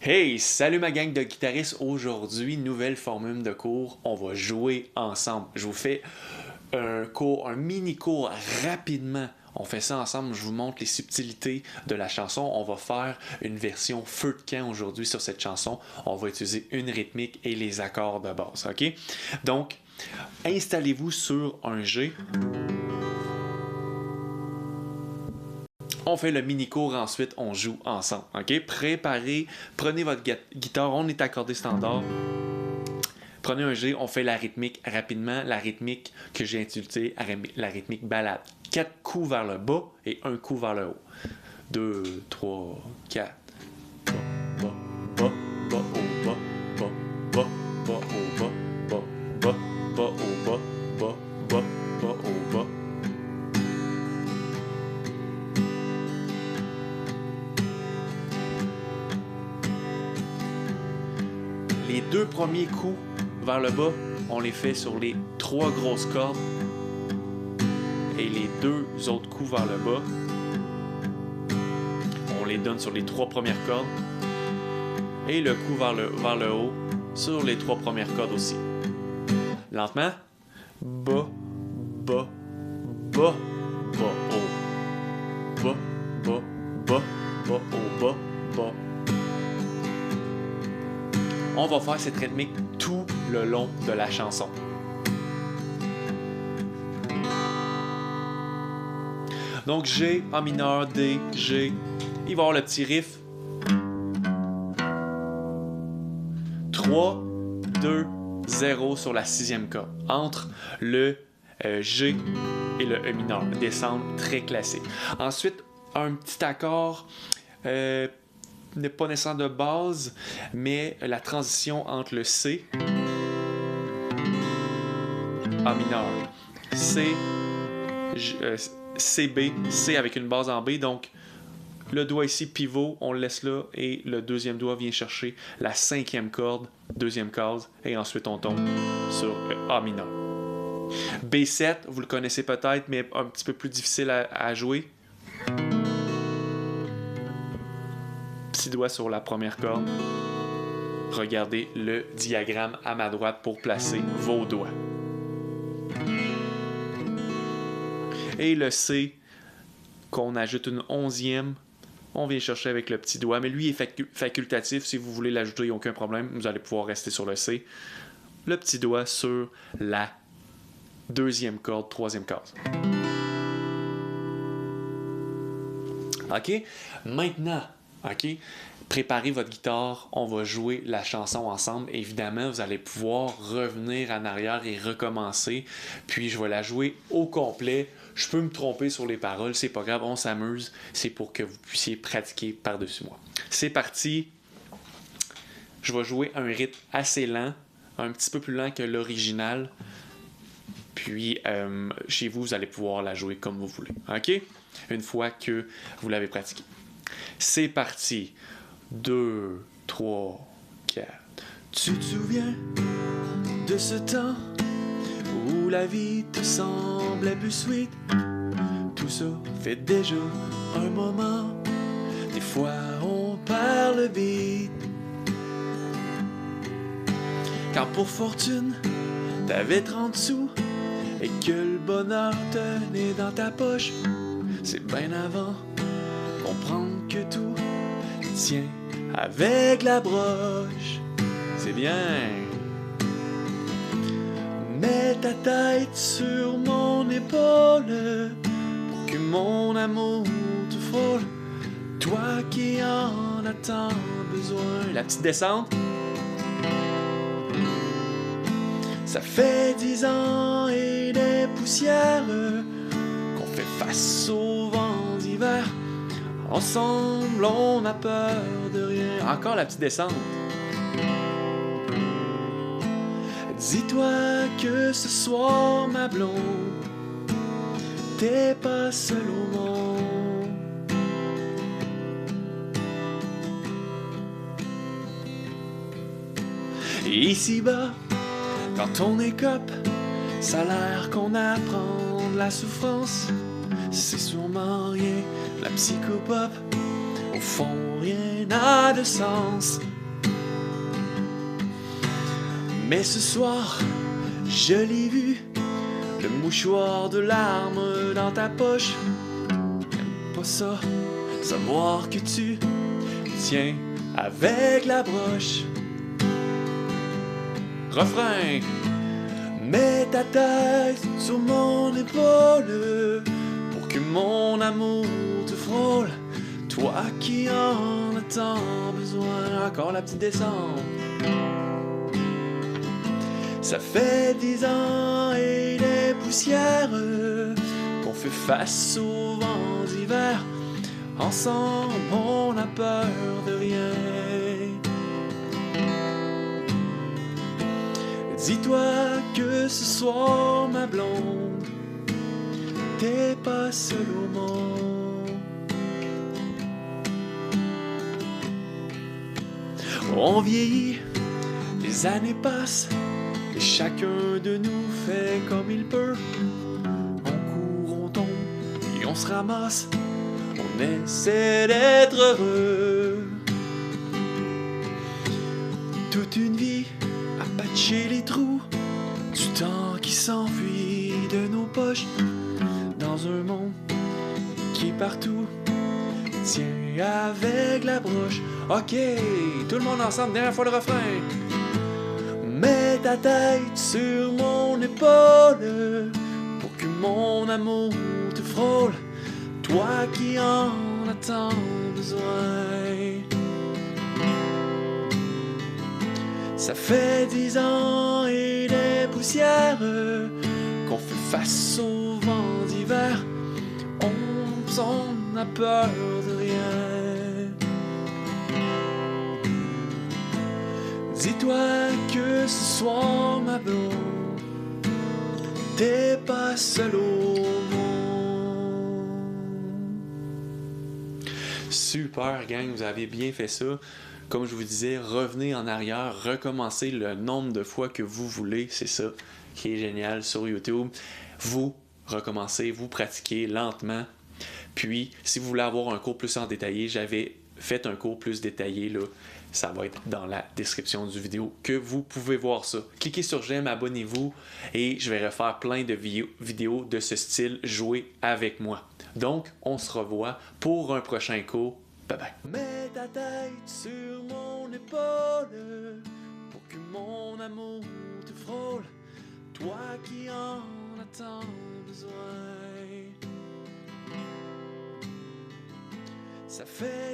Hey, salut ma gang de guitaristes. Aujourd'hui, nouvelle formule de cours. On va jouer ensemble. Je vous fais un mini cours rapidement. On fait ça ensemble. Je vous montre les subtilités de la chanson. On va faire une version feu de camp aujourd'hui sur cette chanson. On va utiliser une rythmique et les accords de base. OK? Donc, installez-vous sur un G. On fait le mini-cours, ensuite on joue ensemble. OK? Préparez, prenez votre guitare, on est accordé standard. Prenez un G, on fait la rythmique rapidement. La rythmique que j'ai utilisée, la rythmique balade. 4 coups vers le bas et un coup vers le haut. 2, 3, 4. Bas, bas, bas, au bas, bas, bas, bas, au bas, bas, bas, bas, au bas, bas, bas, bas, au bas. Les deux premiers coups vers le bas, on les fait sur les 3 grosses cordes. Et les 2 autres coups vers le bas, on les donne sur les 3 premières cordes. Et le coup vers le haut, sur les 3 premières cordes aussi. Lentement. Bas, bas, bas, bas, haut. Bas, bas, bas, bas, haut, bas, bas. On va faire cette rythmique tout le long de la chanson. Donc G, A mineur, D, G. Il va y avoir le petit riff. 3, 2, 0 sur la 6e corde. Entre le G et le E mineur. Descente très classique. Ensuite, un petit accord n'est pas nécessairement de base, mais la transition entre le C, A mineur, C, CB, C avec une base en B, donc le doigt ici pivot, on le laisse là, et le deuxième doigt vient chercher la 5e corde, deuxième case, et ensuite on tombe sur A mineur. B7, vous le connaissez peut-être, mais un petit peu plus difficile à jouer. Petit doigt sur la première corde. Regardez le diagramme à ma droite pour placer vos doigts. Et le C, qu'on ajoute une 11e, on vient chercher avec le petit doigt, mais lui est facultatif. Si vous voulez l'ajouter, il n'y a aucun problème. Vous allez pouvoir rester sur le C. Le petit doigt sur la 2e corde, 3e case. OK? Maintenant, OK? Préparez votre guitare, on va jouer la chanson ensemble. Évidemment, vous allez pouvoir revenir en arrière et recommencer. Puis je vais la jouer au complet. Je peux me tromper sur les paroles, c'est pas grave, on s'amuse. C'est pour que vous puissiez pratiquer par-dessus moi. C'est parti. Je vais jouer un rythme assez lent, un petit peu plus lent que l'original. Puis chez vous, vous allez pouvoir la jouer comme vous voulez. OK? Une fois que vous l'avez pratiqué. C'est parti. 2, 3, 4. Tu te souviens de ce temps où la vie te semblait plus sweet? Tout ça fait déjà un moment. Des fois on perd le beat. Quand pour fortune t'avais 30 sous et que le bonheur tenait dans ta poche, c'est bien avant comprendre que tout tient avec la broche. C'est bien. Mets ta tête sur mon épaule pour que mon amour te frôle. Toi qui en as tant besoin. La petite descente. Ça fait 10 ans et des poussières qu'on fait face au vent d'hiver. Ensemble, on n'a peur de rien. Encore la petite descente. Dis-toi que ce soir, ma blonde, t'es pas seule au monde. Et ici-bas, quand on écope, ça a l'air qu'on apprend de la souffrance. C'est sûrement rien, la psychopop. Au fond, rien n'a de sens. Mais ce soir, je l'ai vu, le mouchoir de larmes dans ta poche. J'aime pas ça, savoir que tu tiens avec la broche. Refrain. Mets ta tête sur mon épaule pour que mon amour te frôle. Toi qui en as tant besoin. Encore la petite descente. Ça fait 10 ans et des poussières qu'on fait face aux vents d'hiver. Ensemble, on n'a peur de rien. Dis-toi que ce soir, ma blonde, t'es pas seule au monde. On vieillit, les années passent, et chacun de nous fait comme il peut. On court, on tombe, et on se ramasse, on essaie d'être heureux. Toute une vie à patcher les trous, du temps qui s'enfuit de nos poches, dans un monde qui partout tient avec la broche. Ok, tout le monde ensemble, dernière fois le refrain. Mets ta tête sur mon épaule pour que mon amour te frôle. Toi qui en as tant besoin. Ça fait 10 ans et des poussières qu'on fait face au vent d'hiver. On n'a peur de rien. Dis-toi que ce soir, ma blonde, t'es pas seule au monde. Super, gang, vous avez bien fait ça. Comme je vous disais, revenez en arrière, recommencez le nombre de fois que vous voulez. C'est ça qui est génial sur YouTube. Vous recommencez, vous pratiquez lentement. Puis, si vous voulez avoir un cours plus en détaillé, j'avais fait un cours plus détaillé, là. Ça va être dans la description du vidéo que vous pouvez voir ça. Cliquez sur j'aime, abonnez-vous et je vais refaire plein de vidéos de ce style, jouer avec moi. Donc, on se revoit pour un prochain cours. Bye bye. Mets ta tête sur mon épaule pour que mon amour te frôle. Toi qui en as tant besoin. Ça fait